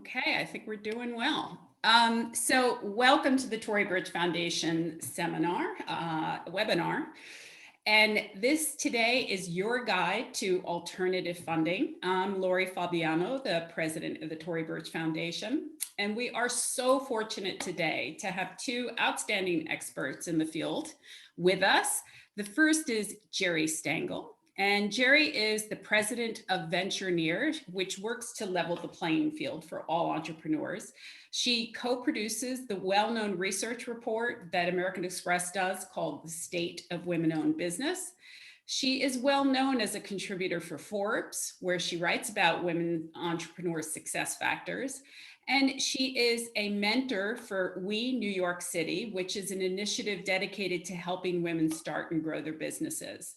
Okay, I think we're doing well. So welcome to the Tory Burch Foundation webinar. And this today is your guide to alternative funding. I'm Lori Fabiano, the president of the Tory Burch Foundation. And we are so fortunate today to have two outstanding experts in the field with us. The first is Geri Stengel. And Geri is the president of Ventureneer, which works to level the playing field for all entrepreneurs. She co-produces the well-known research report that American Express does called The State of Women-Owned Business. She is well known as a contributor for Forbes, where she writes about women entrepreneur success factors. And she is a mentor for We New York City, which is an initiative dedicated to helping women start and grow their businesses.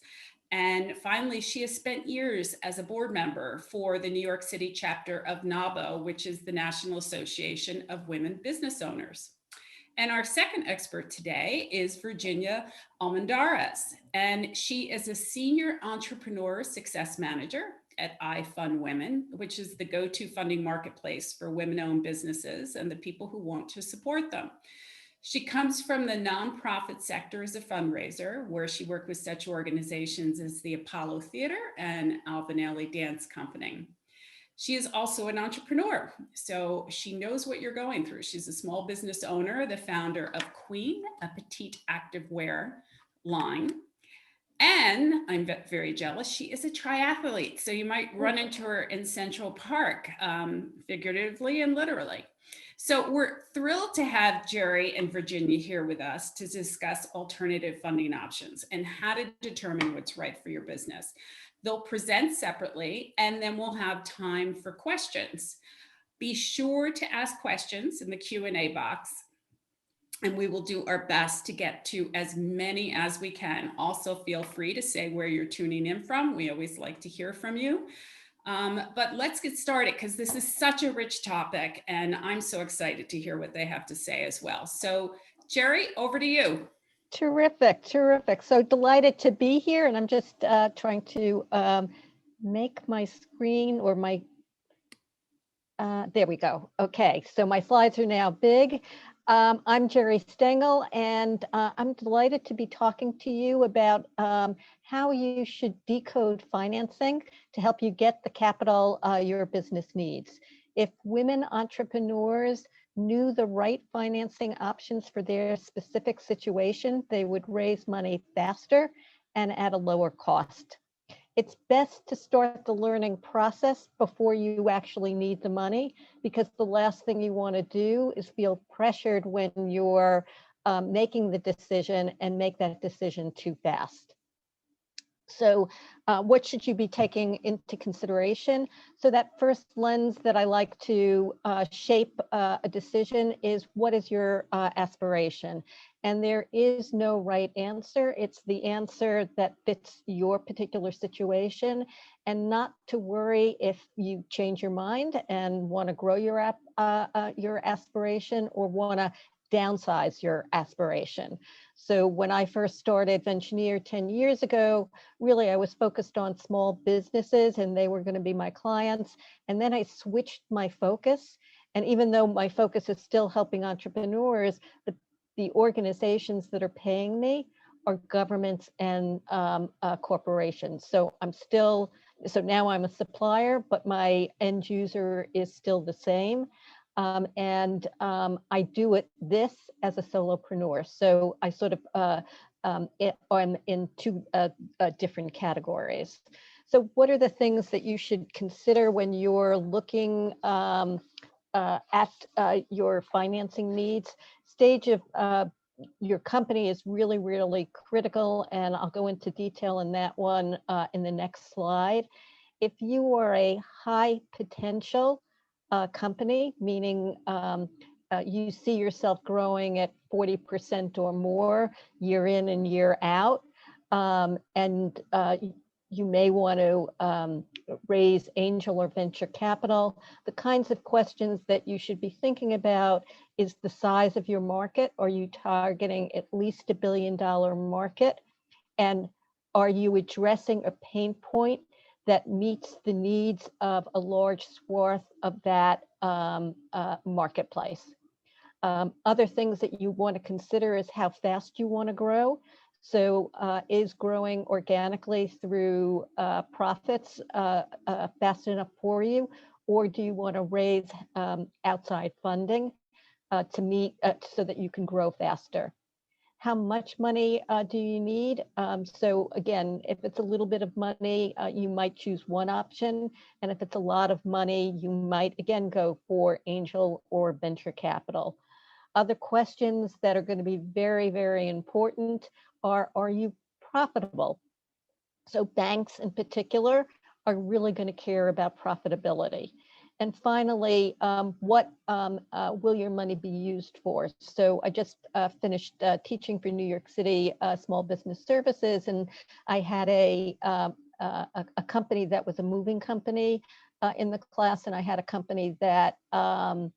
And finally, she has spent years as a board member for the New York City chapter of NABO, which is the National Association of Women Business Owners. And our second expert today is Virginia Almendarez, and she is a senior entrepreneur success manager at IFundWomen, which is the go-to funding marketplace for women-owned businesses and the people who want to support them. She comes from the nonprofit sector as a fundraiser, where she worked with such organizations as the Apollo Theater and Alvin Dance Company. She is also an entrepreneur, so she knows what you're going through. She's a small business owner, the founder of Queen, a petite activewear line. And I'm very jealous, she is a triathlete, so you might run into her in Central Park, figuratively and literally. So we're thrilled to have Geri and Virginia here with us to discuss alternative funding options and how to determine what's right for your business. They'll present separately, and then we'll have time for questions. Be sure to ask questions in the Q&A box, and we will do our best to get to as many as we can. Also, feel free to say where you're tuning in from. We always like to hear from you. But let's get started, because this is such a rich topic, and I'm so excited to hear what they have to say as well. So, Geri, over to you. Terrific, terrific. So delighted to be here, and I'm just trying to make my screen or my, there we go. Okay, so my slides are now big. I'm Geri Stengel, and I'm delighted to be talking to you about how you should decode financing to help you get the capital your business needs. If women entrepreneurs knew the right financing options for their specific situation, they would raise money faster and at a lower cost. It's best to start the learning process before you actually need the money, because the last thing you want to do is feel pressured when you're making the decision and make that decision too fast. So what should you be taking into consideration? So that first lens that I like to shape a decision is, what is your aspiration? And there is no right answer. It's the answer that fits your particular situation, and not to worry if you change your mind and want to grow your aspiration or want to downsize your aspiration. So when I first started Ventureneer 10 years ago, really I was focused on small businesses and they were going to be my clients. And then I switched my focus. And even though my focus is still helping entrepreneurs, the organizations that are paying me are governments and corporations. So now I'm a supplier, but my end user is still the same. I do this as a solopreneur. So I sort of I'm in two different categories. So what are the things that you should consider when you're looking at your financing needs? Stage of your company is really, really critical, and I'll go into detail in that one in the next slide. If you are a high potential company, meaning you see yourself growing at 40% or more year in and year out, and you may want to raise angel or venture capital. The kinds of questions that you should be thinking about is the size of your market. Are you targeting at least $1 billion market? And are you addressing a pain point that meets the needs of a large swath of that marketplace. Other things that you want to consider is how fast you want to grow. So is growing organically through profits fast enough for you? Or do you want to raise outside funding to meet so that you can grow faster? How much money do you need? So again, if it's a little bit of money, you might choose one option. And if it's a lot of money, you might again go for angel or venture capital. Other questions that are going to be very, very important are you profitable? So banks in particular are really going to care about profitability. And finally, what will your money be used for? So I just finished teaching for New York City Small Business Services, and I had a company that was a moving company in the class, and I had a company that was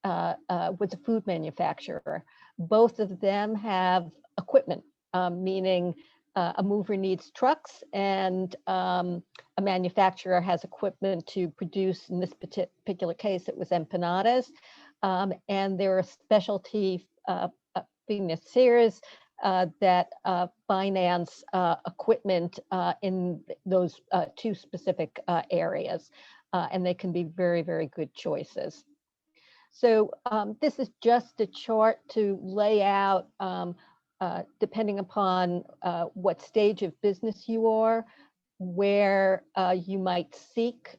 a food manufacturer. Both of them have equipment, meaning a mover needs trucks and a manufacturer has equipment to produce, in this particular case, it was empanadas. And there are specialty financiers that finance equipment in those two specific areas. And they can be very, very good choices. So this is just a chart to lay out, depending upon what stage of business you are, where you might seek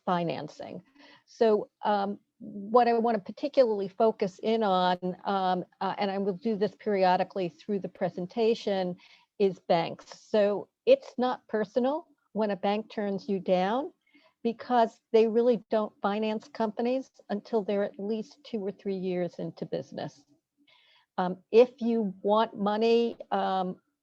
financing. So what I want to particularly focus in on, and I will do this periodically through the presentation, is banks. So it's not personal when a bank turns you down, because they really don't finance companies until they're at least 2 or 3 years into business. If you want money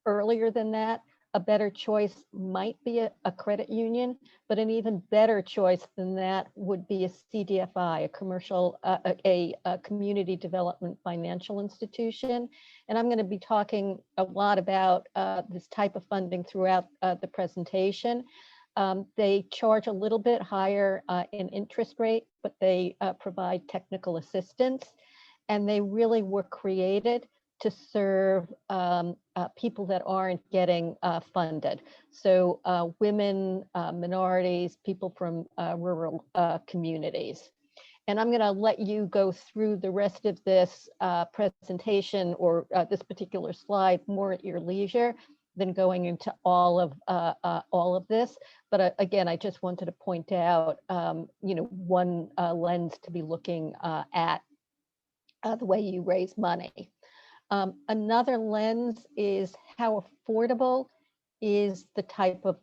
earlier than that, a better choice might be a credit union, but an even better choice than that would be a CDFI, a commercial, a community development financial institution. And I'm going to be talking a lot about this type of funding throughout the presentation. They charge a little bit higher in interest rate, but they provide technical assistance. And they really were created to serve people that aren't getting funded. So women, minorities, people from rural communities. And I'm going to let you go through the rest of this presentation or this particular slide more at your leisure than going into all of this. But again, I just wanted to point out, one lens to be looking at the way you raise money. Another lens is how affordable is the type of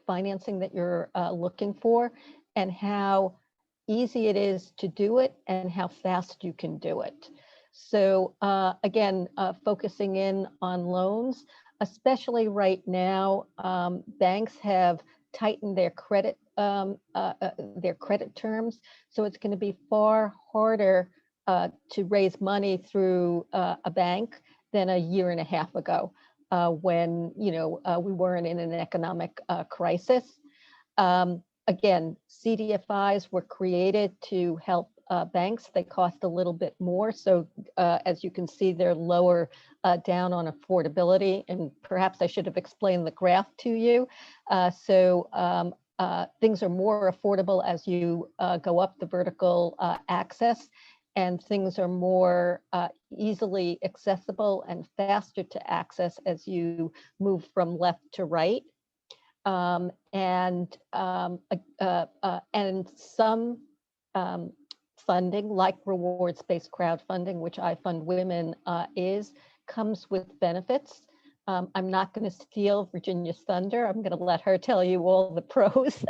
financing that you're looking for, and how easy it is to do it and how fast you can do it. So again, focusing in on loans, especially right now, banks have tightened their credit terms. So it's going to be far harder to raise money through a bank than a year and a half ago, when we weren't in an economic crisis. Again, CDFIs were created to help banks. They cost a little bit more. So as you can see, they're lower down on affordability. And perhaps I should have explained the graph to you. Things are more affordable as you go up the vertical axis, and things are more easily accessible and faster to access as you move from left to right. And some funding, like rewards-based crowdfunding, which IFundWomen comes with benefits. I'm not going to steal Virginia's thunder. I'm going to let her tell you all the pros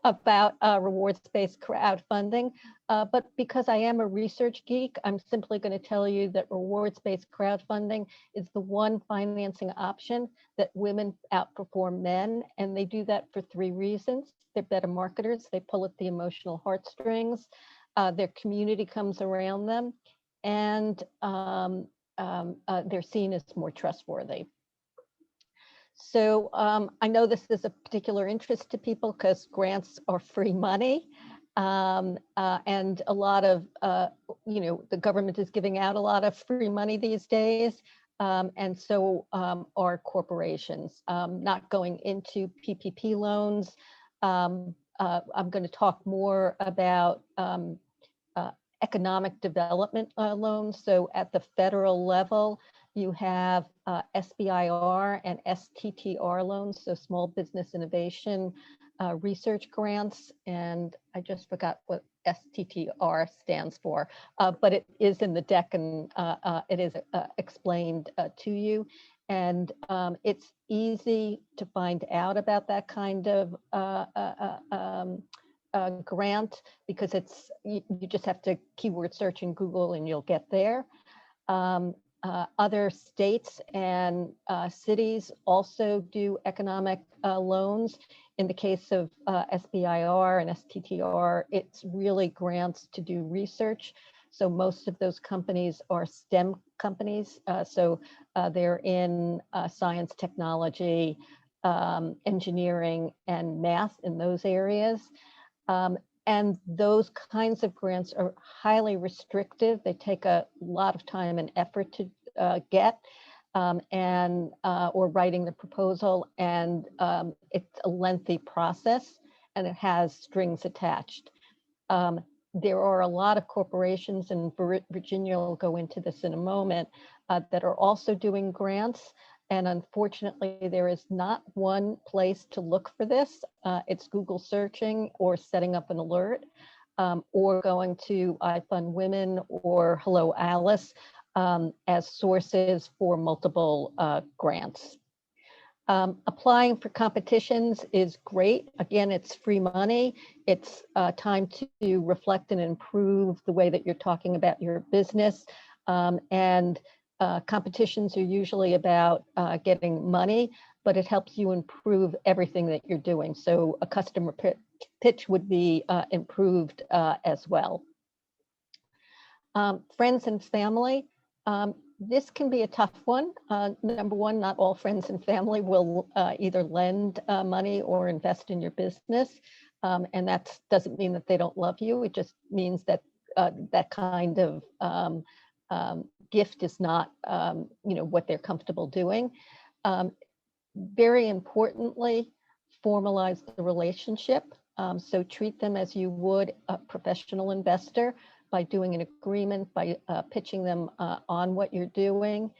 about rewards-based crowdfunding. But because I am a research geek, I'm simply going to tell you that rewards-based crowdfunding is the one financing option that women outperform men. And they do that for 3 reasons. They're better marketers. They pull at the emotional heartstrings. Their community comes around them. And they're seen as more trustworthy. So I know this is a particular interest to people because grants are free money. And a lot of, the government is giving out a lot of free money these days. And so are corporations. Not going into PPP loans. I'm going to talk more about economic development loans. So at the federal level, you have SBIR and STTR loans, so Small Business Innovation Research Grants. And I just forgot what STTR stands for, but it is in the deck and it is explained to you. And it's easy to find out about that kind of grant because you just have to keyword search in Google and you'll get there. Other states and cities also do economic loans. In the case of SBIR and STTR, it's really grants to do research. So most of those companies are STEM companies. So they're in science, technology, engineering, and math in those areas. And those kinds of grants are highly restrictive. They take a lot of time and effort to get, or writing the proposal, and it's a lengthy process, and it has strings attached. There are a lot of corporations, and Virginia will go into this in a moment, that are also doing grants. And unfortunately, there is not one place to look for this. It's Google searching or setting up an alert, or going to IFundWomen or Hello Alice as sources for multiple grants. Applying for competitions is great. Again, it's free money. It's time to reflect and improve the way that you're talking about your business. Competitions are usually about getting money, but it helps you improve everything that you're doing. So a customer pitch would be improved as well. Friends and family. This can be a tough one. Number one, not all friends and family will either lend money or invest in your business. And that doesn't mean that they don't love you. It just means that that kind of gift is not, what they're comfortable doing. Very importantly, formalize the relationship. So treat them as you would a professional investor by doing an agreement, by pitching them on what you're doing.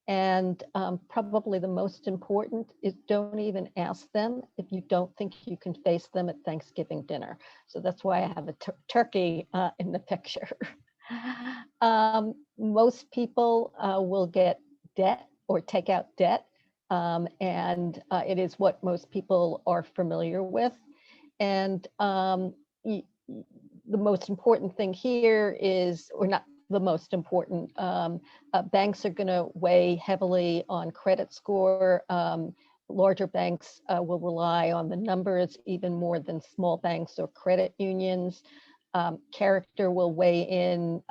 And probably the most important is don't even ask them if you don't think you can face them at Thanksgiving dinner. So that's why I have a turkey in the picture. Most people will get debt or take out debt, and it is what most people are familiar with. And the most important thing here is, or not the most important, banks are going to weigh heavily on credit score. Larger banks will rely on the numbers even more than small banks or credit unions. Character will weigh in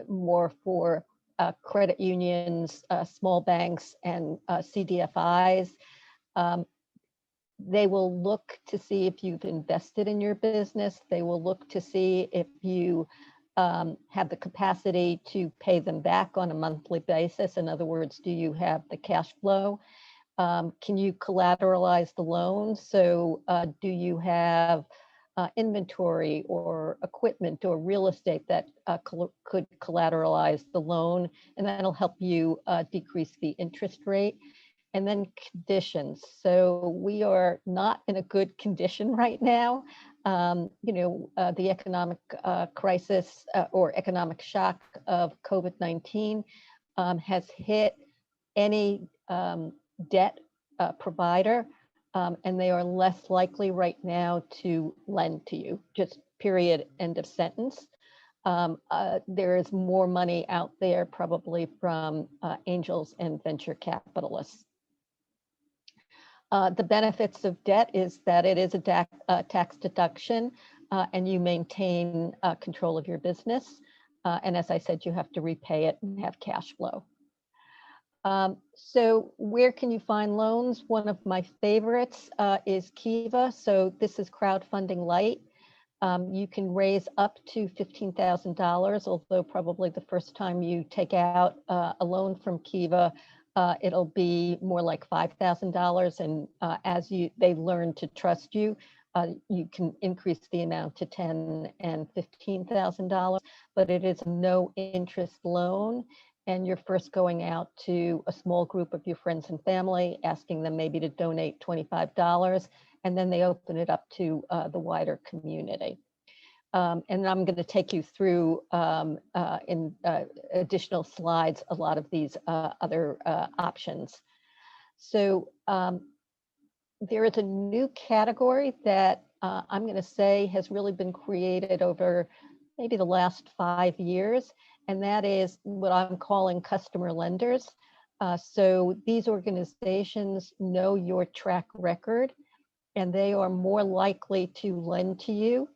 more for credit unions, small banks, and CDFIs. They will look to see if you've invested in your business. They will look to see if you have the capacity to pay them back on a monthly basis. In other words, do you have the cash flow? Can you collateralize the loan? So do you have inventory or equipment or real estate that could collateralize the loan? And that'll help you decrease the interest rate. And then conditions. So we are not in a good condition right now. The economic crisis or economic shock of COVID-19 has hit any debt provider, and they are less likely right now to lend to you, just period, end of sentence. There is more money out there probably from angels and venture capitalists. The benefits of debt is that it is a tax deduction, and you maintain control of your business. And as I said, you have to repay it and have cash flow. So where can you find loans? One of my favorites is Kiva. So this is crowdfunding light. You can raise up to $15,000, although probably the first time you take out a loan from Kiva, it'll be more like $5,000. And as they learn to trust you, you can increase the amount to $10,000 and $15,000, but it is a no interest loan. And you're first going out to a small group of your friends and family, asking them maybe to donate $25, and then they open it up to the wider community. And I'm going to take you through in additional slides a lot of these other options. So there is a new category that I'm going to say has really been created over maybe the last 5 years, and that is what I'm calling customer lenders. So these organizations know your track record, and they are more likely to lend to you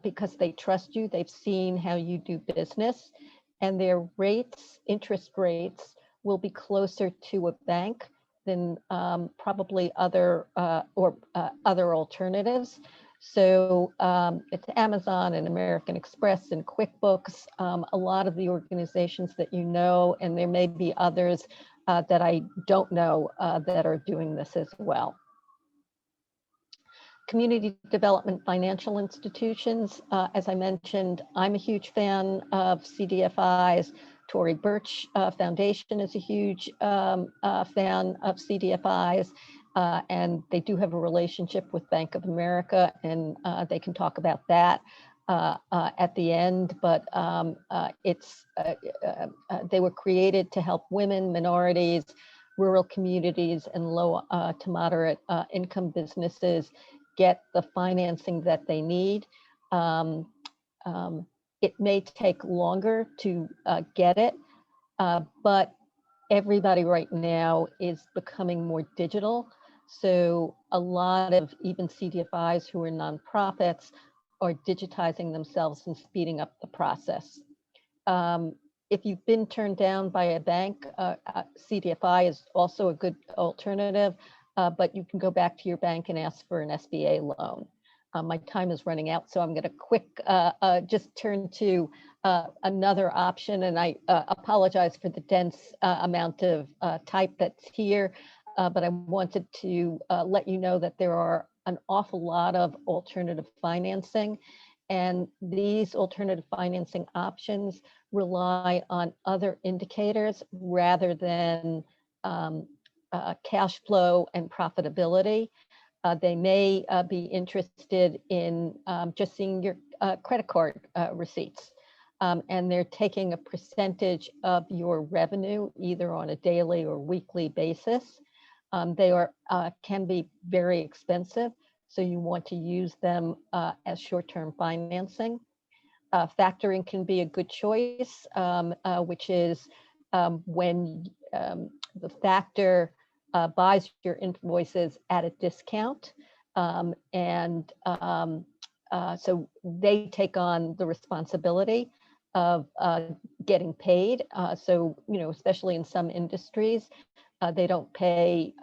because they trust you. They've seen how you do business, and their rates, interest rates, will be closer to a bank than probably other alternatives. So it's Amazon and American Express and QuickBooks, a lot of the organizations that you know, and there may be others that I don't know that are doing this as well. Community development financial institutions, as I mentioned, I'm a huge fan of CDFIs. Tory Burch Foundation is a huge fan of CDFIs, and they do have a relationship with Bank of America, and they can talk about that at the end, but they were created to help women, minorities, rural communities, and low to moderate income businesses get the financing that they need. It may take longer to get it, but everybody right now is becoming more digital. So a lot of even CDFIs who are nonprofits are digitizing themselves and speeding up the process. If you've been turned down by a bank, CDFI is also a good alternative, but you can go back to your bank and ask for an SBA loan. My time is running out, so I'm going to just turn to another option, and I apologize for the dense amount of type that's here, but I wanted to let you know that there are an awful lot of alternative financing, and these alternative financing options rely on other indicators rather than cash flow and profitability. They may be interested in just seeing your credit card receipts. And they're taking a percentage of your revenue, either on a daily or weekly basis. They can be very expensive, so you want to use them as short-term financing. Factoring can be a good choice, which is when the factor buys your invoices at a discount, and so they take on the responsibility of getting paid. So, especially in some industries, they don't pay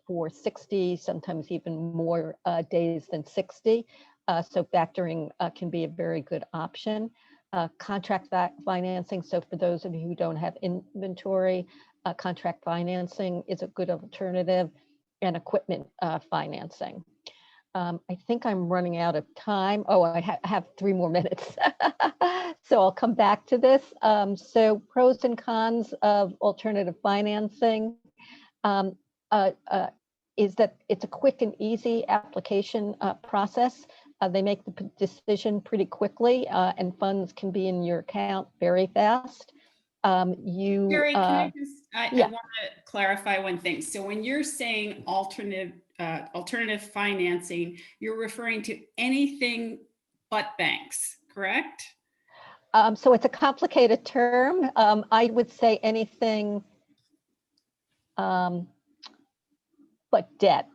for 60, sometimes even more days than 60. So factoring can be a very good option. Contract financing. So for those of you who don't have inventory, contract financing is a good alternative, and equipment financing. I think I'm running out of time. Oh, I have 3 more minutes. So I'll come back to this. So pros and cons of alternative financing is that it's a quick and easy application process. They make the decision pretty quickly, and funds can be in your account very fast. Geri, can I yeah. want to clarify one thing. So when you're saying alternative financing, you're referring to anything but banks, correct? So it's a complicated term. I would say anything but debt.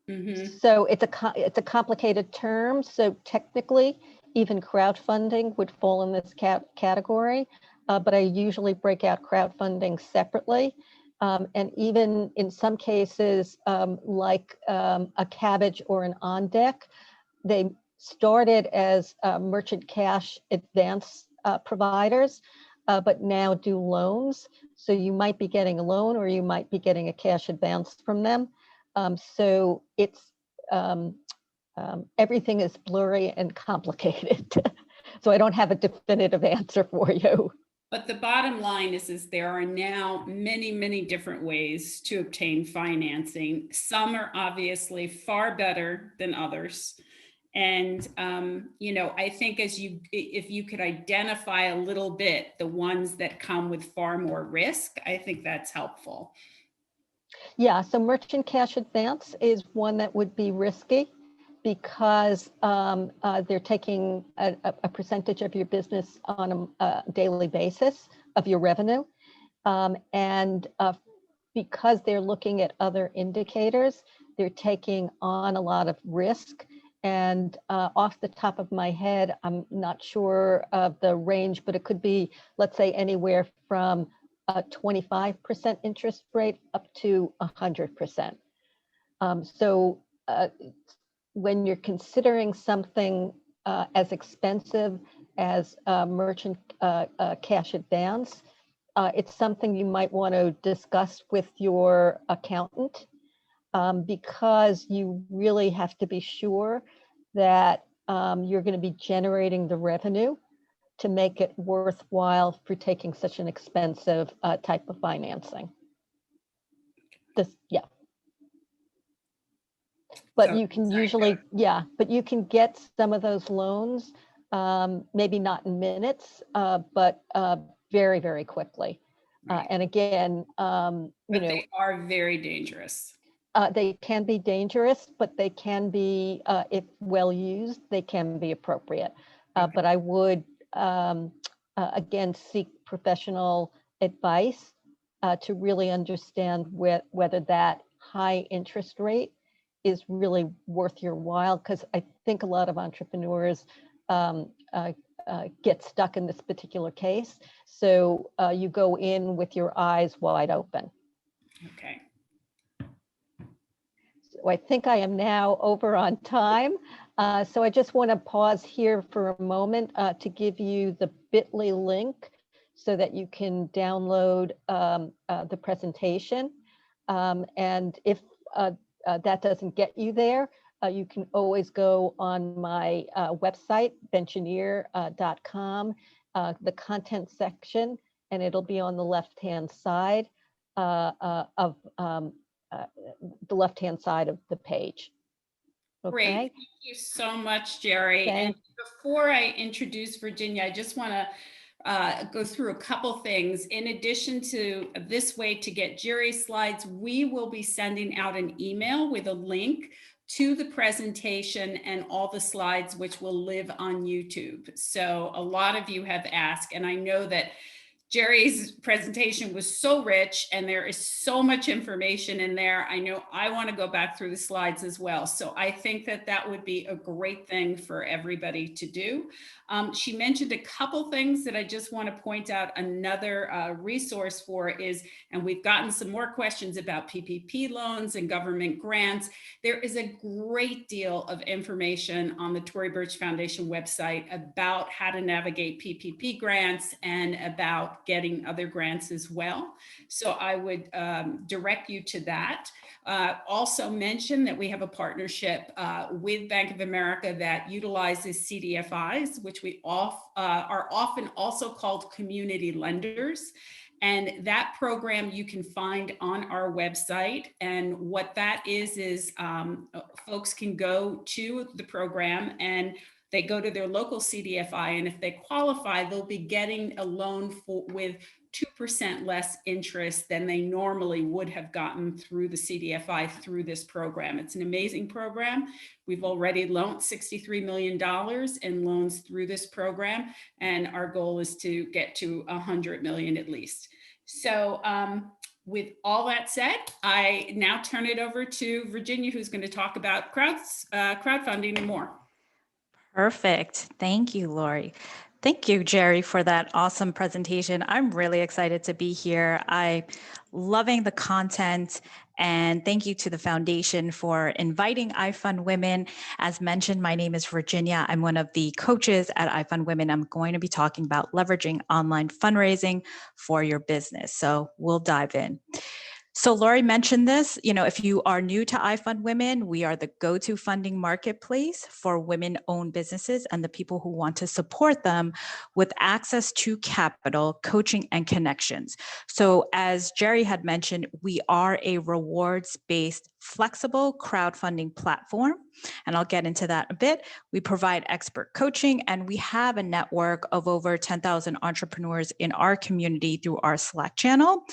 Mm-hmm. So it's a complicated term. So technically, even crowdfunding would fall in this category. but I usually break out crowdfunding separately. And even in some cases, like a Cabbage or an On Deck, they started as merchant cash advance providers, but now do loans. So you might be getting a loan or you might be getting a cash advance from them. So it's everything is blurry and complicated. So I don't have a definitive answer for you. But the bottom line is there are now many, many different ways to obtain financing. Some are obviously far better than others. And, I think if you could identify a little bit the ones that come with far more risk, I think that's helpful. Yeah, so merchant cash advance is one that would be risky because they're taking a percentage of your business on a daily basis of your revenue. And because they're looking at other indicators, they're taking on a lot of risk. And off the top of my head, I'm not sure of the range, but it could be, let's say, anywhere from a 25% interest rate up to 100%. So when you're considering something as expensive as merchant cash advance, it's something you might want to discuss with your accountant, because you really have to be sure that you're going to be generating the revenue to make it worthwhile for taking such an expensive type of financing. Yeah. But So, you can usually, but you can get some of those loans, maybe not in minutes, but very, very quickly. right. And again, They are very dangerous. They can be dangerous, but they can be, if well used, they can be appropriate. Okay. But I would, again, seek professional advice to really understand whether that high interest rate is really worth your while, because I think a lot of entrepreneurs get stuck in this particular case. So you go in with your eyes wide open. Okay. So I think I am now over on time. So I just want to pause here for a moment to give you the bit.ly link so that you can download the presentation. And if that doesn't get you there, you can always go on my website, Ventureneer.com, the content section, and it'll be on the left-hand side of the left-hand side of the page. Okay. Great. Thank you so much, Geri. And before I introduce Virginia, I just want to go through a couple things. In addition to this way to get Geri's slides, we will be sending out an email with a link to the presentation and all the slides, which will live on YouTube. So a lot of you have asked, and I know that Geri's presentation was so rich and there is so much information in there. I know I want to go back through the slides as well. So I think that that would be a great thing for everybody to do. She mentioned a couple things that I just want to point out. Another resource for is, and we've gotten some more questions about PPP loans and government grants. There is a great deal of information on the Tory Burch Foundation website about how to navigate PPP grants and about getting other grants as well. So I would direct you to that. Also mention that we have a partnership with Bank of America that utilizes CDFIs, which we are often also called community lenders. And that program you can find on our website. And what that is folks can go to the program and they go to their local CDFI. And if they qualify, they'll be getting a loan with 2% less interest than they normally would have gotten through the CDFI through this program. It's an amazing program. We've already loaned $63 million in loans through this program, and our goal is to get to 100 million at least. So with all that said, I now turn it over to Virginia, who's going to talk about crowdfunding and more. Perfect. Thank you, Lori. Thank you, Geri, for that awesome presentation. I'm really excited to be here. I'm loving the content, and thank you to the foundation for inviting IFundWomen. As mentioned, my name is Virginia. I'm one of the coaches at IFundWomen. I'm going to be talking about leveraging online fundraising for your business. So we'll dive in. So Lori mentioned this, if you are new to IFundWomen, we are the go-to funding marketplace for women-owned businesses and the people who want to support them with access to capital, coaching, and connections. So as Geri had mentioned, we are a rewards-based, flexible crowdfunding platform, and I'll get into that a bit. We provide expert coaching, and we have a network of over 10,000 entrepreneurs in our community through our Slack channel.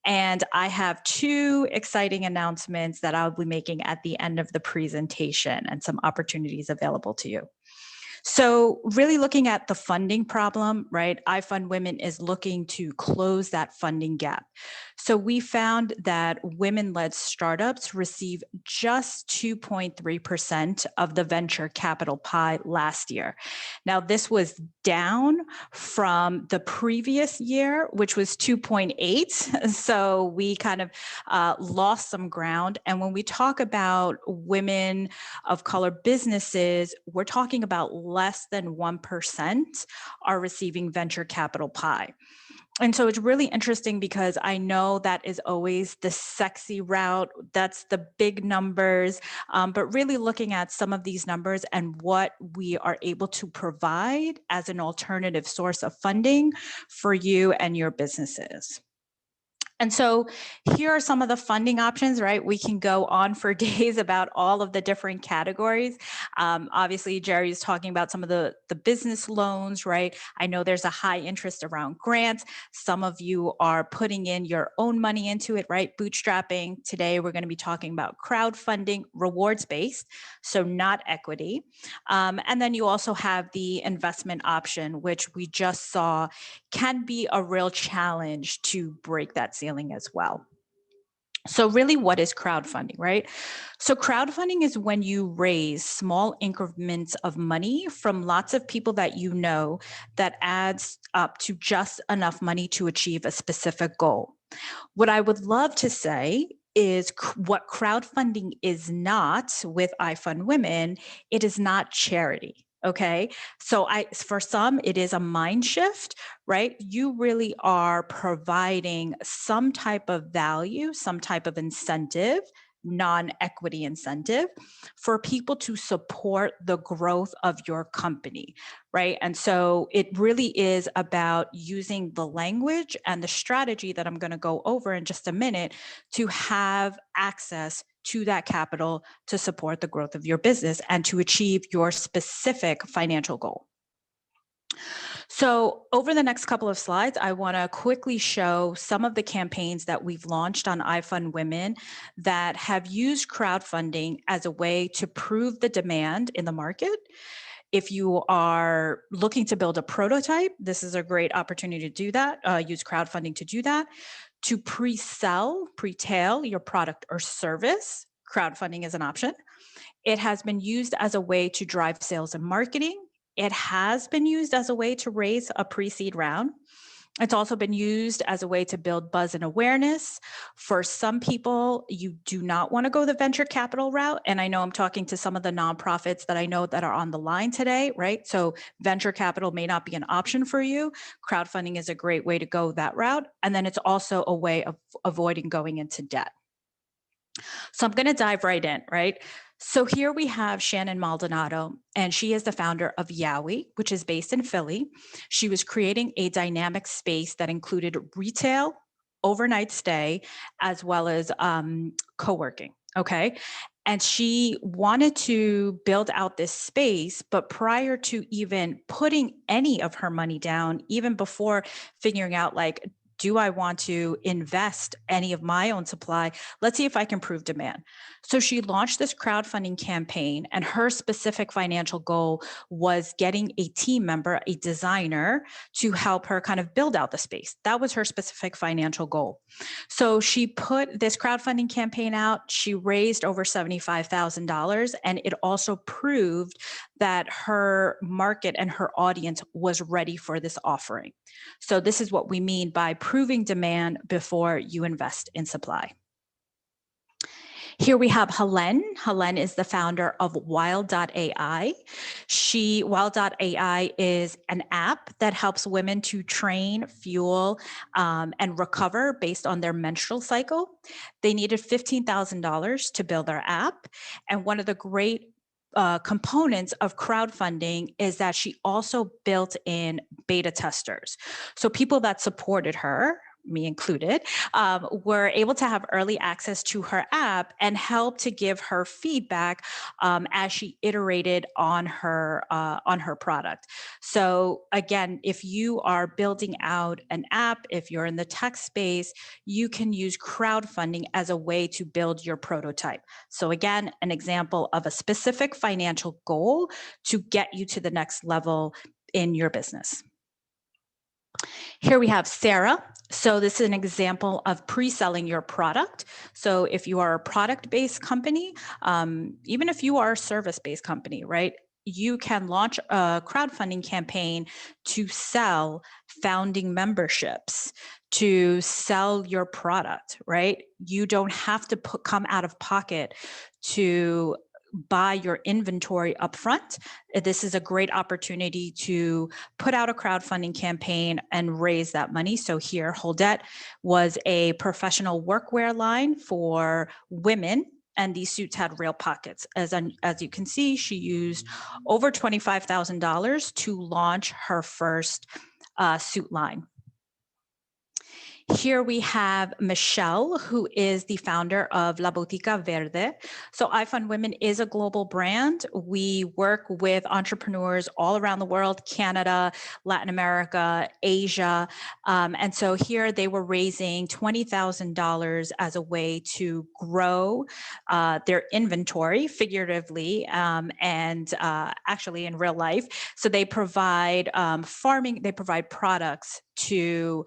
And I have two exciting announcements that I'll be making at the end of the presentation and some opportunities available to you. So really looking at the funding problem, right? IFundWomen is looking to close that funding gap. So we found that women-led startups receive just 2.3% of the venture capital pie last year. Now, this was down from the previous year, which was 2.8. So we kind of lost some ground. And when we talk about women of color businesses, we're talking about less than 1% are receiving venture capital pie. And so it's really interesting because I know that is always the sexy route. That's the big numbers, but really looking at some of these numbers and what we are able to provide as an alternative source of funding for you and your businesses. And so here are some of the funding options, right? We can go on for days about all of the different categories. Obviously, Geri is talking about some of the business loans, right? I know there's a high interest around grants. Some of you are putting in your own money into it, right? Bootstrapping. Today, we're going to be talking about crowdfunding, rewards-based, so not equity. And then you also have the investment option, which we just saw can be a real challenge to break that ceiling as well. So really, what is crowdfunding, right? So crowdfunding is when you raise small increments of money from lots of people that you know that adds up to just enough money to achieve a specific goal. What I would love to say is what crowdfunding is not with IFundWomen, it is not charity. Okay. So for some, it is a mind shift, right? You really are providing some type of value, some type of incentive, non-equity incentive for people to support the growth of your company, right? And so it really is about using the language and the strategy that I'm going to go over in just a minute to have access to that capital to support the growth of your business and to achieve your specific financial goal. So over the next couple of slides, I want to quickly show some of the campaigns that we've launched on IFundWomen that have used crowdfunding as a way to prove the demand in the market. If you are looking to build a prototype, this is a great opportunity to do that, use crowdfunding to do that. To pre-tail your product or service, crowdfunding is an option. It has been used as a way to drive sales and marketing. It has been used as a way to raise a pre-seed round. It's also been used as a way to build buzz and awareness. For some people, you do not want to go the venture capital route. And I know I'm talking to some of the nonprofits that I know that are on the line today, right? So venture capital may not be an option for you. Crowdfunding is a great way to go that route. And then it's also a way of avoiding going into debt. So I'm going to dive right in, right? So here we have Shannon Maldonado, and she is the founder of Yowie, which is based in Philly. She was creating a dynamic space that included retail, overnight stay, as well as co-working, okay? And she wanted to build out this space, but prior to even putting any of her money down, even before figuring out like, do I want to invest any of my own supply? Let's see if I can prove demand. So she launched this crowdfunding campaign, and her specific financial goal was getting a team member, a designer, to help her kind of build out the space. That was her specific financial goal. So she put this crowdfunding campaign out. She raised over $75,000, and it also proved that her market and her audience was ready for this offering. So this is what we mean by proving demand before you invest in supply. Here we have Helen. Helen is the founder of Wild.ai. Wild.ai is an app that helps women to train, fuel, and recover based on their menstrual cycle. They needed $15,000 to build their app. And one of the great components of crowdfunding is that she also built in beta testers. So people that supported her, me included, were able to have early access to her app and help to give her feedback as she iterated on her product. So again, if you are building out an app, if you're in the tech space, you can use crowdfunding as a way to build your prototype. So again, an example of a specific financial goal to get you to the next level in your business. Here we have Sarah. So this is an example of pre-selling your product. So if you are a product-based company, even if you are a service-based company, right, you can launch a crowdfunding campaign to sell founding memberships, to sell your product, right? You don't have to come out of pocket to buy your inventory upfront. This is a great opportunity to put out a crowdfunding campaign and raise that money. So here, Holdette was a professional workwear line for women, and these suits had real pockets. As you can see, she used over $25,000 to launch her first suit line. Here we have Michelle, who is the founder of La Botica Verde. So IFundWomen is a global brand. We work with entrepreneurs all around the world, Canada, Latin America, Asia. And so here they were raising $20,000 as a way to grow their inventory, figuratively, and actually in real life. So they provide farming, they provide products to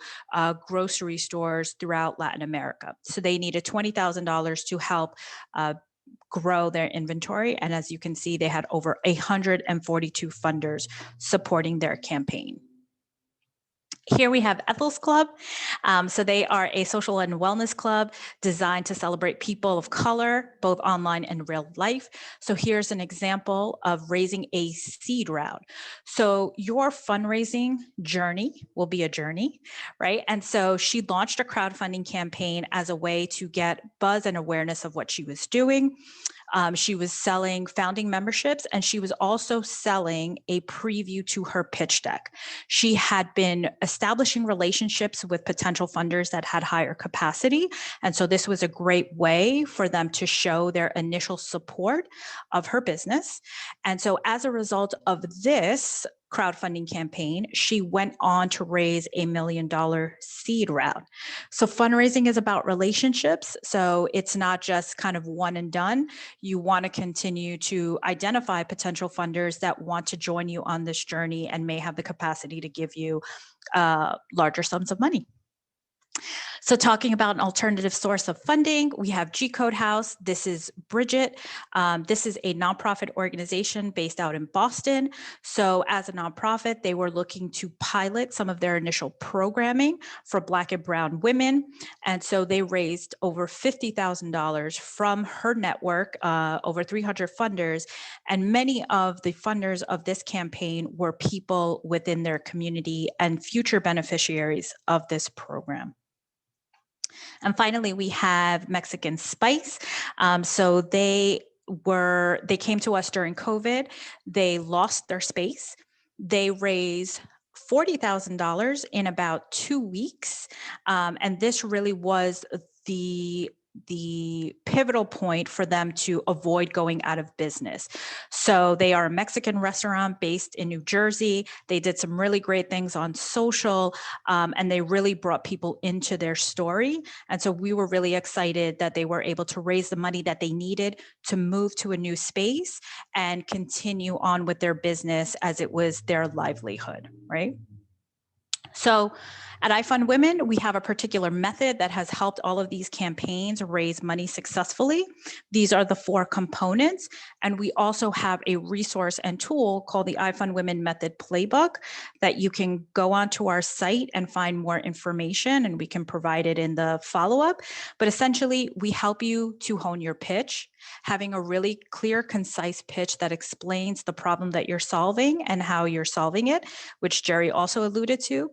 grocery stores throughout Latin America. So they needed $20,000 to help grow their inventory. And as you can see, they had over 142 funders supporting their campaign. Here we have Ethel's Club. So they are a social and wellness club designed to celebrate people of color, both online and real life. So here's an example of raising a seed round. So your fundraising journey will be a journey, right? And so she launched a crowdfunding campaign as a way to get buzz and awareness of what she was doing. She was selling founding memberships, and she was also selling a preview to her pitch deck. She had been establishing relationships with potential funders that had higher capacity. And so this was a great way for them to show their initial support of her business. And so as a result of this crowdfunding campaign, she went on to raise $1 million seed round. So fundraising is about relationships. So it's not just kind of one and done. You want to continue to identify potential funders that want to join you on this journey and may have the capacity to give you larger sums of money. So talking about an alternative source of funding, we have G-Code House. This is Bridget. This is a nonprofit organization based out in Boston. So as a nonprofit, they were looking to pilot some of their initial programming for Black and Brown women. And so they raised over $50,000 from her network, over 300 funders. And many of the funders of this campaign were people within their community and future beneficiaries of this program. And finally, we have Mexican Spice. So they came to us during COVID. They lost their space. They raised $40,000 in about 2 weeks. And this really was the pivotal point for them to avoid going out of business. So they are a Mexican restaurant based in New Jersey. They did some really great things on social, and they really brought people into their story. And so we were really excited that they were able to raise the money that they needed to move to a new space and continue on with their business as it was their livelihood, right? So at IFundWomen, we have a particular method that has helped all of these campaigns raise money successfully. These are the 4 components. And we also have a resource and tool called the IFundWomen Method Playbook that you can go onto our site and find more information, and we can provide it in the follow-up. But essentially, we help you to hone your pitch, having a really clear, concise pitch that explains the problem that you're solving and how you're solving it, which Geri also alluded to.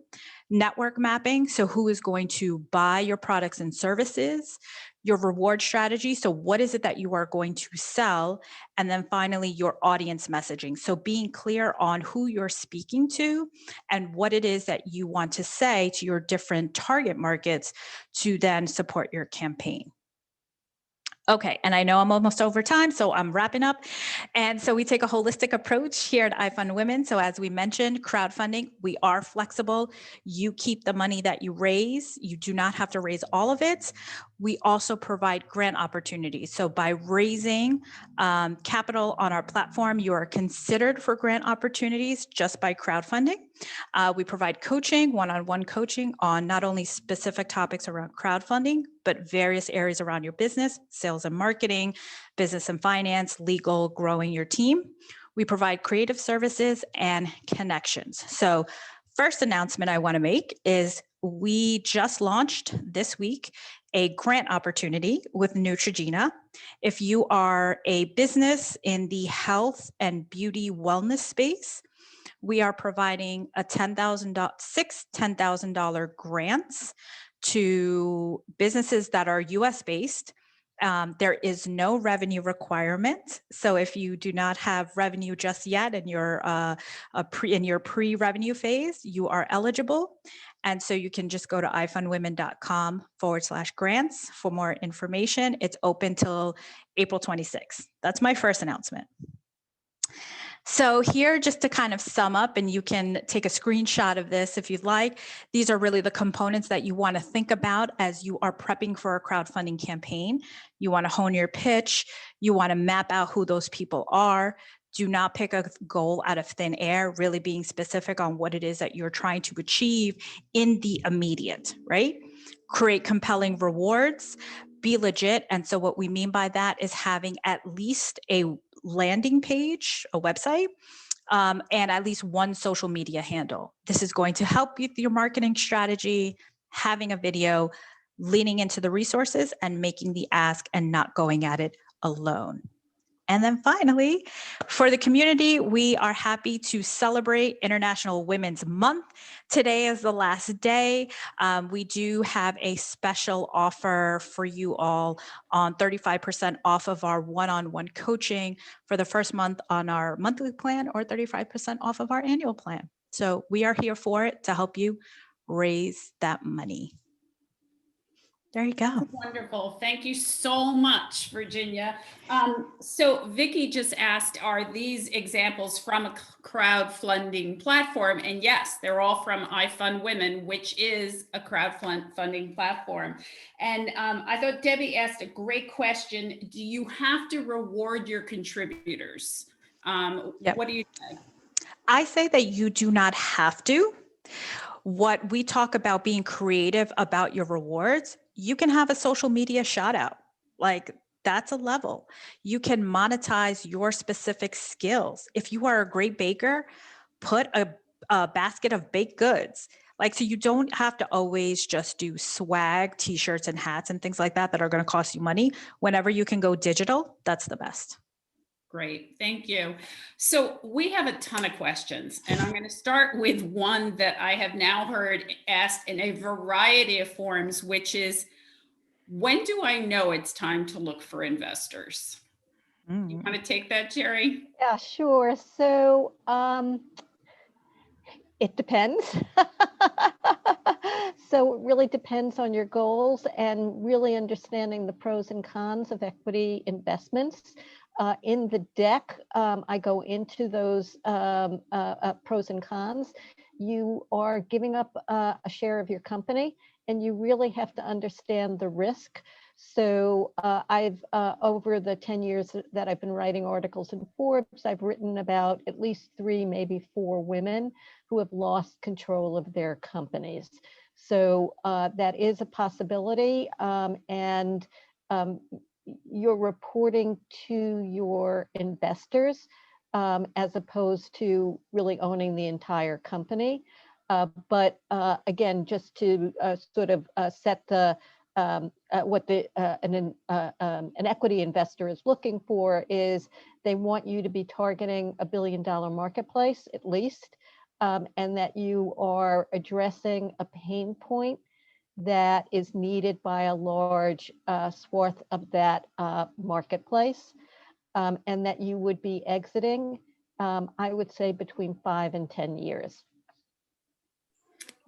Network mapping, so who is going to buy your products and services, your reward strategy, so what is it that you are going to sell, and then finally your audience messaging, so being clear on who you're speaking to and what it is that you want to say to your different target markets to then support your campaign. Okay, and I know I'm almost over time, so I'm wrapping up. And so we take a holistic approach here at IFundWomen. So as we mentioned, crowdfunding, we are flexible. You keep the money that you raise. You do not have to raise all of it. We also provide grant opportunities. So by raising capital on our platform, you are considered for grant opportunities just by crowdfunding. We provide coaching, one-on-one coaching on not only specific topics around crowdfunding, but various areas around your business, sales and marketing, business and finance, legal, growing your team. We provide creative services and connections. So first announcement I want to make is we just launched this week a grant opportunity with Neutrogena. If you are a business in the health and beauty wellness space, we are providing a six $10,000 grants to businesses that are US based. There is no revenue requirement. So if you do not have revenue just yet and you're in your pre-revenue phase, you are eligible. And so you can just go to ifundwomen.com/grants for more information. It's open till April 26th. That's my first announcement. So here, just to kind of sum up, and you can take a screenshot of this if you'd like, these are really the components that you want to think about as you are prepping for a crowdfunding campaign. You want to hone your pitch. You want to map out who those people are. Do not pick a goal out of thin air, really being specific on what it is that you're trying to achieve in the immediate, right? Create compelling rewards, be legit. And so what we mean by that is having at least a landing page, a website, and at least one social media handle. This is going to help you with your marketing strategy, having a video, leaning into the resources and making the ask and not going at it alone. And then finally, for the community, we are happy to celebrate International Women's Month. Today is the last day. We do have a special offer for you all on 35% off of our one-on-one coaching for the first month on our monthly plan, or 35% off of our annual plan. So we are here for it to help you raise that money. There you go. That's wonderful. Thank you so much, Virginia. So Vicky just asked, are these examples from a crowdfunding platform? And yes, they're all from IFundWomen, which is a crowdfunding platform. And I thought Debbie asked a great question. Do you have to reward your contributors? Yep. What do you say? I say that you do not have to. What we talk about being creative about your rewards, you can have a social media shout out. Like, that's a level. You can monetize your specific skills. If you are a great baker, put a basket of baked goods. Like, so you don't have to always just do swag, t-shirts and hats and things like that that are going to cost you money. Whenever you can go digital, that's the best. Great, thank you. So we have a ton of questions, and I'm going to start with one that I have now heard asked in a variety of forms, which is, when do I know it's time to look for investors? You want to take that, Geri? Yeah, sure. So it depends. So it really depends on your goals and really understanding the pros and cons of equity investments. In the deck, I go into those pros and cons. You are giving up a share of your company, and you really have to understand the risk. So I've, over the 10 years that I've been writing articles in Forbes, I've written about at least 3, maybe 4 women who have lost control of their companies. So that is a possibility. And you're reporting to your investors as opposed to really owning the entire company. But again, just to sort of set the what an equity investor is looking for is they want you to be targeting $1 billion marketplace at least, and that you are addressing a pain point that is needed by a large swath of that marketplace, and that you would be exiting, I would say, between 5 and 10 years.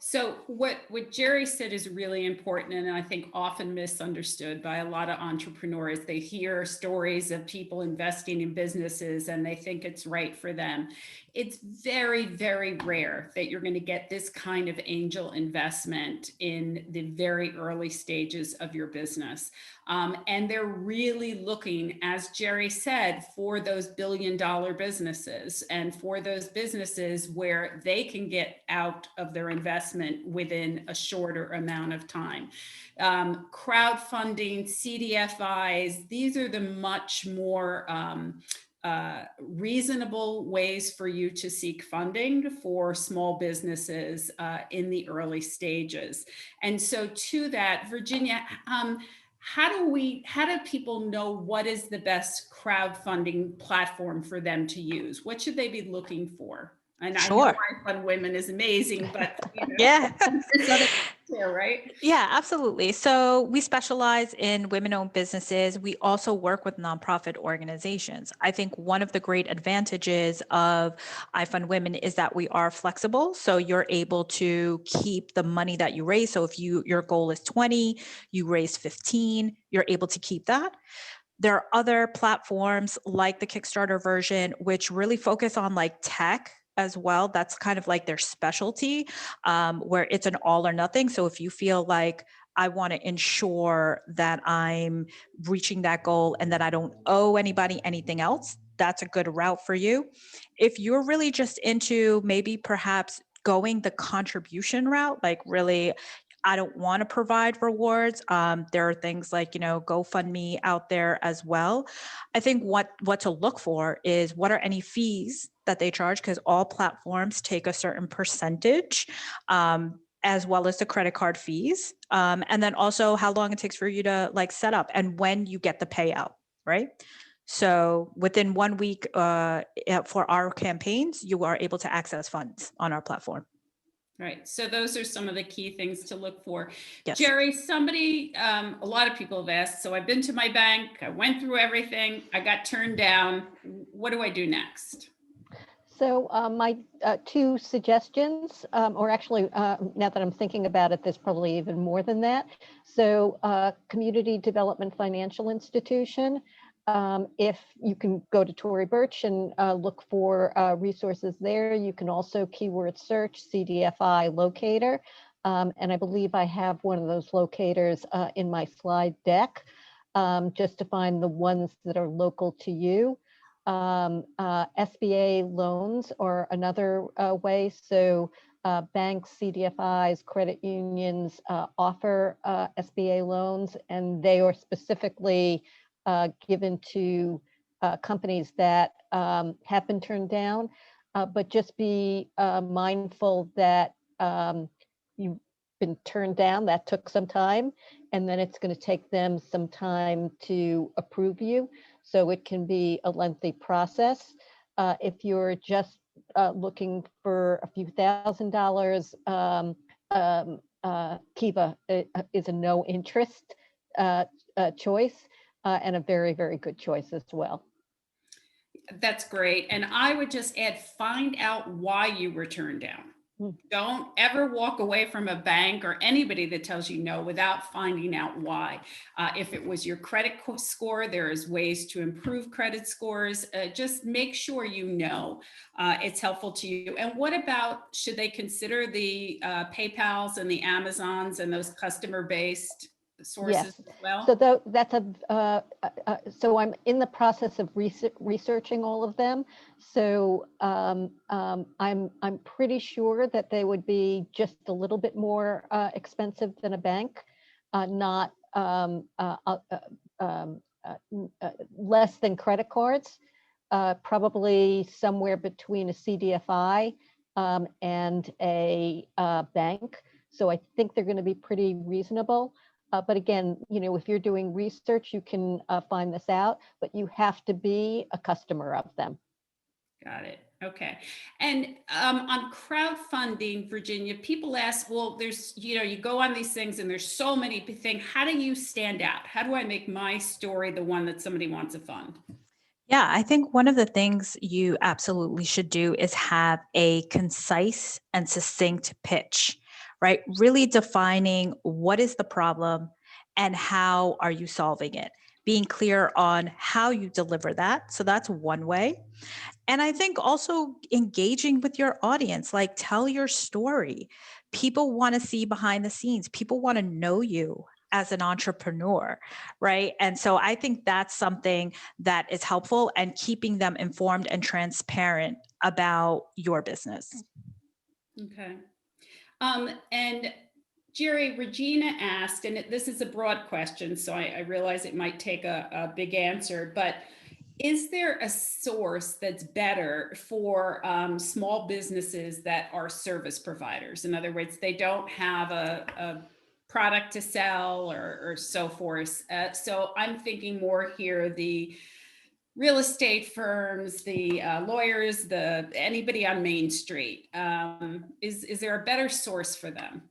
So what Geri said is really important, and I think often misunderstood by a lot of entrepreneurs. They hear stories of people investing in businesses and they think it's right for them. It's very, very rare that you're going to get this kind of angel investment in the very early stages of your business. And they're really looking, as Geri said, for those billion-dollar businesses and for those businesses where they can get out of their investment within a shorter amount of time. Crowdfunding, CDFIs, these are the much more reasonable ways for you to seek funding for small businesses in the early stages. And so to that, Virginia, how do people know what is the best crowdfunding platform for them to use? What should they be looking for? And Sure. I know IFundWomen is amazing, but yeah. there's other things too, right? Yeah, absolutely. So we specialize in women-owned businesses. We also work with nonprofit organizations. I think one of the great advantages of IFundWomen is that we are flexible. So you're able to keep the money that you raise. So if your goal is 20, you raise 15, you're able to keep that. There are other platforms like the Kickstarter version, which really focus on like tech as well. That's kind of like their specialty, where it's an all or nothing. So if you feel like I want to ensure that I'm reaching that goal and that I don't owe anybody anything else, that's a good route for you. If you're really just into maybe perhaps going the contribution route, like really, I don't want to provide rewards. There are things like, GoFundMe out there as well. I think what to look for is what are any fees that they charge, because all platforms take a certain percentage, as well as the credit card fees. And then also how long it takes for you to like set up and when you get the payout, right? So within 1 week for our campaigns, you are able to access funds on our platform. Right. So those are some of the key things to look for. Yes. Geri, a lot of people have asked, so I've been to my bank, I went through everything, I got turned down. What do I do next? So my 2 suggestions, or actually, now that I'm thinking about it, there's probably even more than that. So Community Development Financial Institution, if you can go to Tory Burch and look for resources there, you can also keyword search CDFI locator. And I believe I have one of those locators in my slide deck, just to find the ones that are local to you. SBA loans are another way. So banks, CDFIs, credit unions offer SBA loans, and they are specifically given to companies that have been turned down. But just be mindful that you've been turned down. That took some time, and then it's going to take them some time to approve you. So it can be a lengthy process. If you're just looking for a few $1,000s, Kiva is a no interest choice, and a very, very good choice as well. That's great. And I would just add, find out why you were turned down. Don't ever walk away from a bank or anybody that tells you no without finding out why. If it was your credit score, there is ways to improve credit scores. Just make sure you know it's helpful to you. And what about, should they consider the PayPals and the Amazons and those customer-based? sources Yes. as well? So that's so I'm in the process of researching all of them. So I'm pretty sure that they would be just a little bit more expensive than a bank, not less than credit cards, probably somewhere between a CDFI and a bank. So I think they're going to be pretty reasonable. But again, if you're doing research, you can find this out, but you have to be a customer of them. Got it. Okay. And on crowdfunding, Virginia, people ask, well, there's, you go on these things and there's so many things. How do you stand out? How do I make my story the one that somebody wants to fund? Yeah, I think one of the things you absolutely should do is have a concise and succinct pitch, right? Really defining what is the problem and how are you solving it? Being clear on how you deliver that. So that's one way. And I think also engaging with your audience, like tell your story. People want to see behind the scenes. People want to know you as an entrepreneur, right? And so I think that's something that is helpful, and keeping them informed and transparent about your business. Okay. And Geri, Regina asked, and this is a broad question, so I realize it might take a big answer, but is there a source that's better for small businesses that are service providers? In other words, they don't have a product to sell or so forth. So I'm thinking more here, the real estate firms, the lawyers, anybody on Main Street. Is there a better source for them?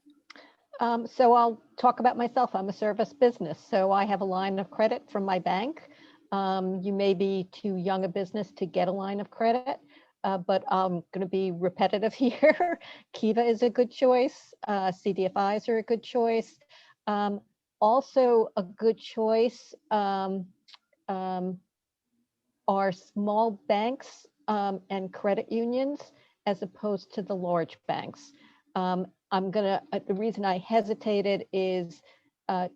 So I'll talk about myself. I'm a service business, so I have a line of credit from my bank. You may be too young a business to get a line of credit, but I'm going to be repetitive here. Kiva is a good choice. CDFIs are a good choice. Also a good choice are small banks and credit unions as opposed to the large banks. The reason I hesitated is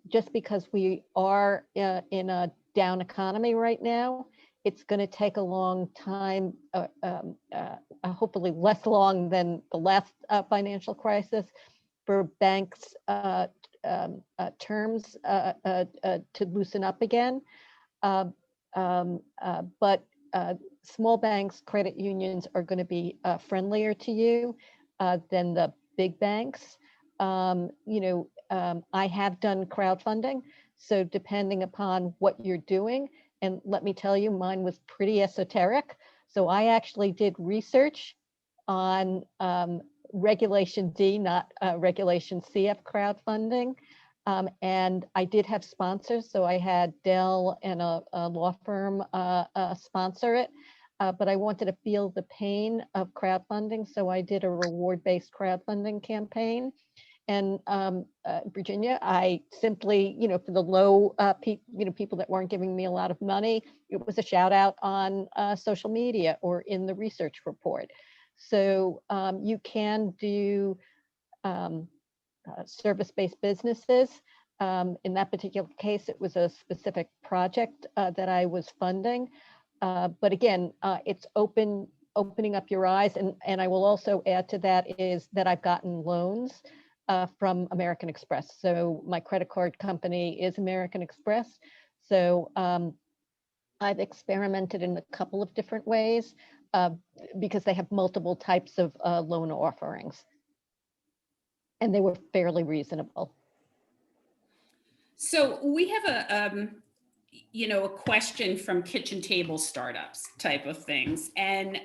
just because we are in a down economy right now. It's going to take a long time, hopefully less long than the last financial crisis, for banks terms to loosen up again. But small banks, credit unions are going to be friendlier to you than the big banks. I have done crowdfunding, so depending upon what you're doing, and let me tell you, mine was pretty esoteric. So I actually did research on Regulation D, not Regulation C of crowdfunding. And I did have sponsors, so I had Dell and a law firm sponsor it, but I wanted to feel the pain of crowdfunding, so I did a reward-based crowdfunding campaign. And Virginia, I simply, for the low, people that weren't giving me a lot of money, it was a shout out on social media or in the research report. So you can do service-based businesses. In that particular case, it was a specific project that I was funding. But again, it's opening up your eyes. And I will also add to that is that I've gotten loans from American Express. So my credit card company is American Express. So I've experimented in a couple of different ways because they have multiple types of loan offerings. And they were fairly reasonable. So we have a question from kitchen table startups type of things. And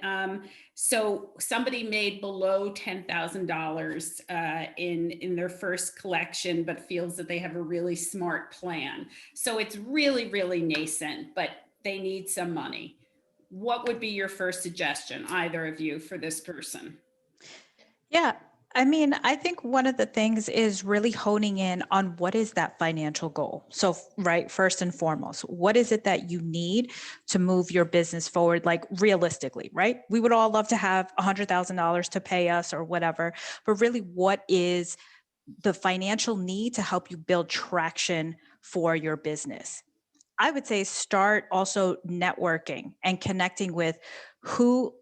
so somebody made below $10,000 in their first collection, but feels that they have a really smart plan. So it's really, really nascent, but they need some money. What would be your first suggestion, either of you, for this person? Yeah. I mean, I think one of the things is really honing in on what is that financial goal. So, right, first and foremost, what is it that you need to move your business forward, like realistically, right? We would all love to have $100,000 to pay us or whatever, but really what is the financial need to help you build traction for your business. I would say start also networking and connecting with who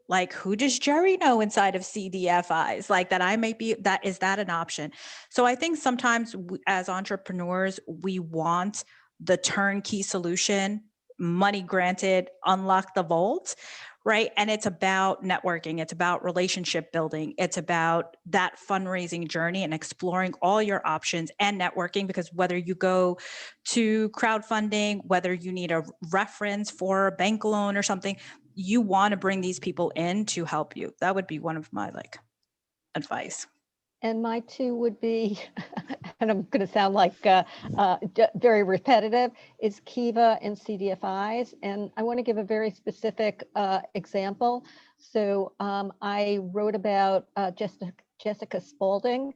does Geri know inside of CDFIs? Like that I might be, is that an option? So I think sometimes as entrepreneurs, we want the turnkey solution, money granted, unlock the vault, right? And it's about networking. It's about relationship building. It's about that fundraising journey and exploring all your options and networking, because whether you go to crowdfunding, whether you need a reference for a bank loan or something, you want to bring these people in to help you. That would be one of my advice. And my two would be, and I'm going to sound like very repetitive, is Kiva and CDFIs. And I want to give a very specific example. So I wrote about Jessica Spaulding,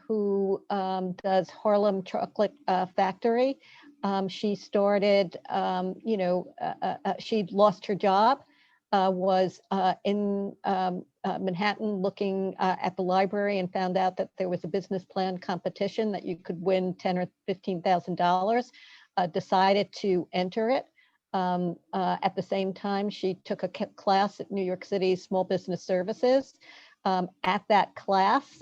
who does Harlem Chocolate Factory. She started, she lost her job, was in Manhattan looking at the library and found out that there was a business plan competition that you could win $10,000 or $15,000, decided to enter it. At the same time, she took a class at New York City Small Business Services. At that class,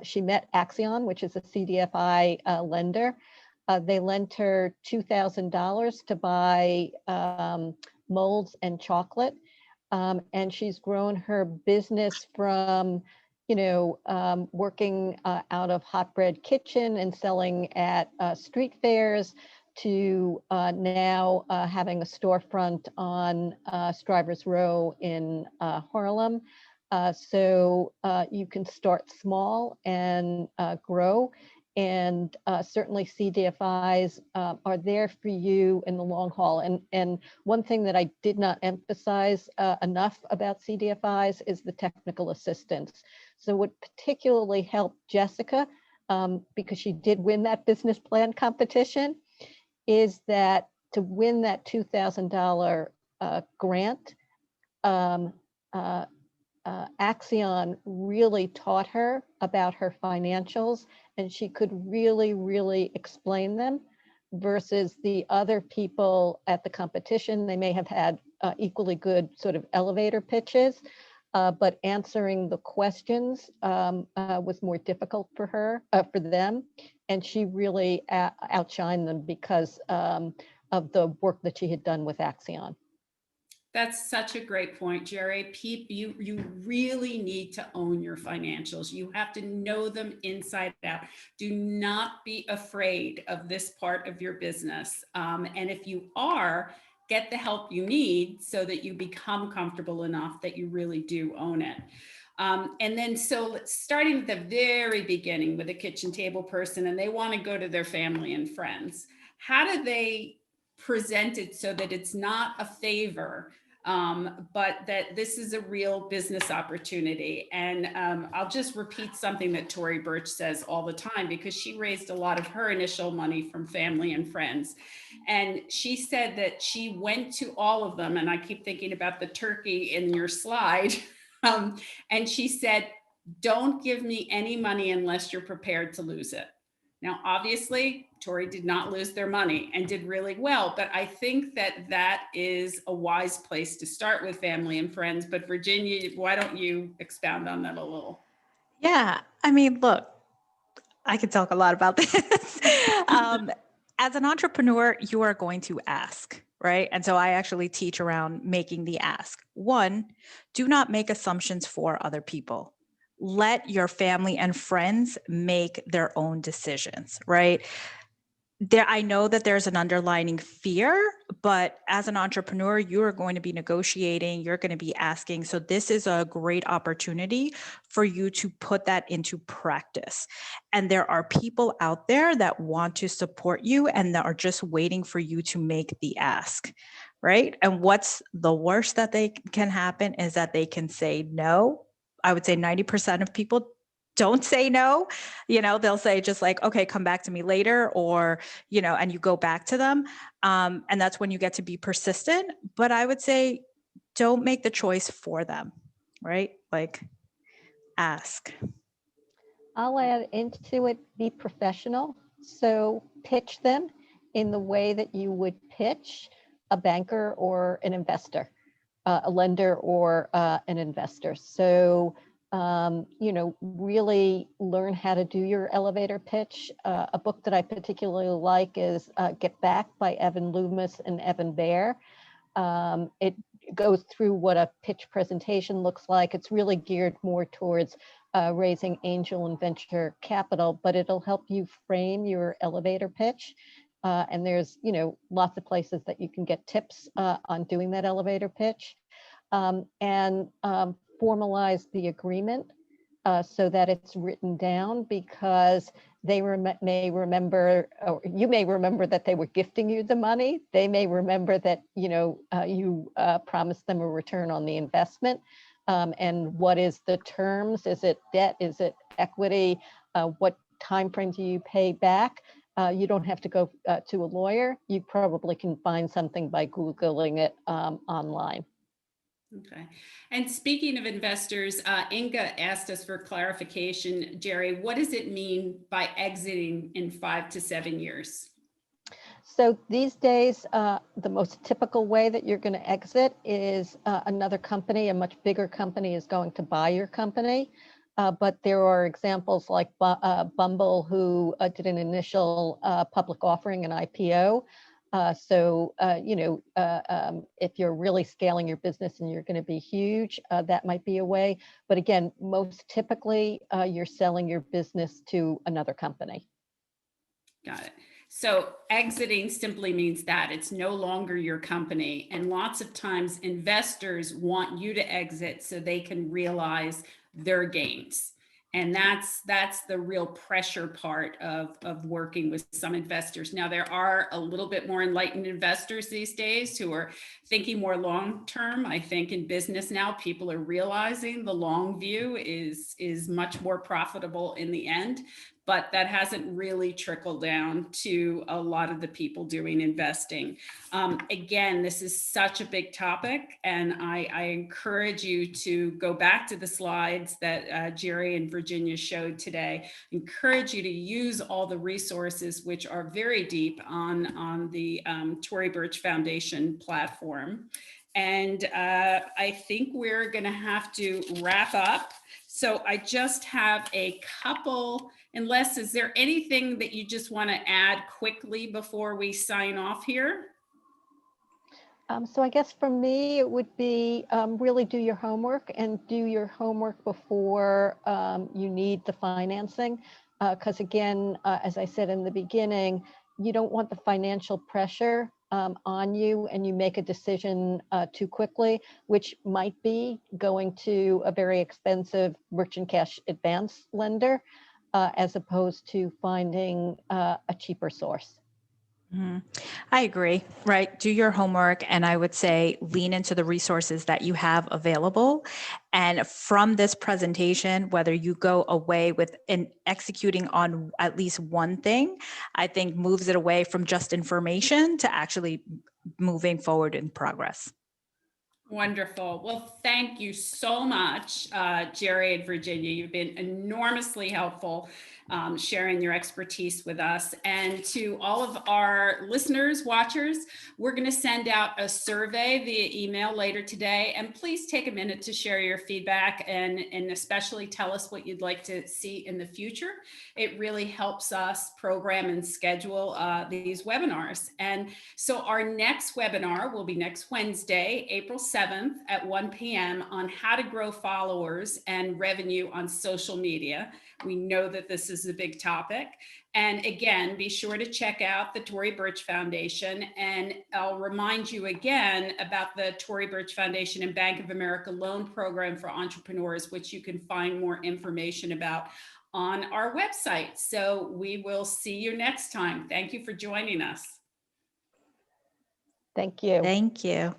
she met Axion, which is a CDFI lender. They lent her $2,000 to buy molds and chocolate. And she's grown her business from, working out of Hot Bread Kitchen and selling at street fairs to now having a storefront on Strivers Row in Harlem. So you can start small and grow. And certainly CDFIs are there for you in the long haul. And one thing that I did not emphasize enough about CDFIs is the technical assistance. So what particularly helped Jessica, because she did win that business plan competition, is that to win that $2,000 grant, Axion really taught her about her financials, and she could really, really explain them, versus the other people at the competition. They may have had equally good sort of elevator pitches, but answering the questions was more difficult for them. And she really outshined them because of the work that she had done with Axion. That's such a great point, Geri. You really need to own your financials. You have to know them inside out. Do not be afraid of this part of your business. And if you are, get the help you need so that you become comfortable enough that you really do own it. And then, so starting at the very beginning with a kitchen table person, and they want to go to their family and friends, how do they present it so that it's not a favor, but that this is a real business opportunity? And I'll just repeat something that Tory Burch says all the time, because she raised a lot of her initial money from family and friends. And she said that she went to all of them, and I keep thinking about the turkey in your slide. And she said, don't give me any money unless you're prepared to lose it. Now, obviously, Tory did not lose their money and did really well, but I think that that is a wise place to start with family and friends. But Virginia, why don't you expound on that a little? Yeah, I mean, look, I could talk a lot about this. As an entrepreneur, you are going to ask, right? And so I actually teach around making the ask. One, do not make assumptions for other people. Let your family and friends make their own decisions, right? I know that there's an underlying fear, but as an entrepreneur, you are going to be negotiating, you're going to be asking. So this is a great opportunity for you to put that into practice. And there are people out there that want to support you and that are just waiting for you to make the ask, right? And what's the worst that can happen is that they can say no. I would say 90% of people don't say no. They'll say just like, okay, come back to me later, or, and you go back to them. And that's when you get to be persistent. But I would say, don't make the choice for them, right? Like, ask. I'll add into it, be professional. So pitch them in the way that you would pitch a banker or an investor, a lender or an investor. So, really learn how to do your elevator pitch. A book that I particularly like is Get Back by Evan Loomis and Evan Baer. It goes through what a pitch presentation looks like. It's really geared more towards raising angel and venture capital, but it'll help you frame your elevator pitch. And there's, lots of places that you can get tips on doing that elevator pitch. And formalize the agreement so that it's written down, because they may remember, or you may remember that they were gifting you the money. They may remember that, you promised them a return on the investment. And what is the terms? Is it debt? Is it equity? What time frame do you pay back? You don't have to go to a lawyer. You probably can find something by Googling it online. Okay. And speaking of investors, Inga asked us for clarification. Geri, what does it mean by exiting in 5 to 7 years? So these days, the most typical way that you're going to exit is another company, a much bigger company is going to buy your company. But there are examples like Bumble, who did an initial public offering, an IPO. If you're really scaling your business and you're going to be huge, that might be a way. But again, most typically, you're selling your business to another company. Got it. So exiting simply means that it's no longer your company. And lots of times investors want you to exit so they can realize their gains. And that's the real pressure part of working with some investors. Now, there are a little bit more enlightened investors these days who are thinking more long-term. I think in business now, people are realizing the long view is much more profitable in the end. But that hasn't really trickled down to a lot of the people doing investing. Again, this is such a big topic, and I encourage you to go back to the slides that Geri and Virginia showed today. Encourage you to use all the resources, which are very deep on the Tory Burch Foundation platform. And I think we're going to have to wrap up. So I just have a couple, unless, is there anything that you just want to add quickly before we sign off here? So I guess for me, it would be really do your homework, and do your homework before you need the financing. Because again, as I said in the beginning, you don't want the financial pressure on you and you make a decision too quickly, which might be going to a very expensive merchant cash advance lender as opposed to finding a cheaper source. Mm-hmm. I agree, right? Do your homework. And I would say lean into the resources that you have available. And from this presentation, whether you go away with executing on at least one thing, I think moves it away from just information to actually moving forward in progress. Wonderful. Well, thank you so much, Geri and Virginia. You've been enormously helpful sharing your expertise with us. And to all of our listeners, watchers, we're going to send out a survey via email later today. And please take a minute to share your feedback and especially tell us what you'd like to see in the future. It really helps us program and schedule these webinars. And so our next webinar will be next Wednesday, April 7th at 1 p.m. on how to grow followers and revenue on social media. We know that this is a big topic. And again, be sure to check out the Tory Burch Foundation. And I'll remind you again about the Tory Burch Foundation and Bank of America loan program for entrepreneurs, which you can find more information about on our website. So we will see you next time. Thank you for joining us. Thank you. Thank you.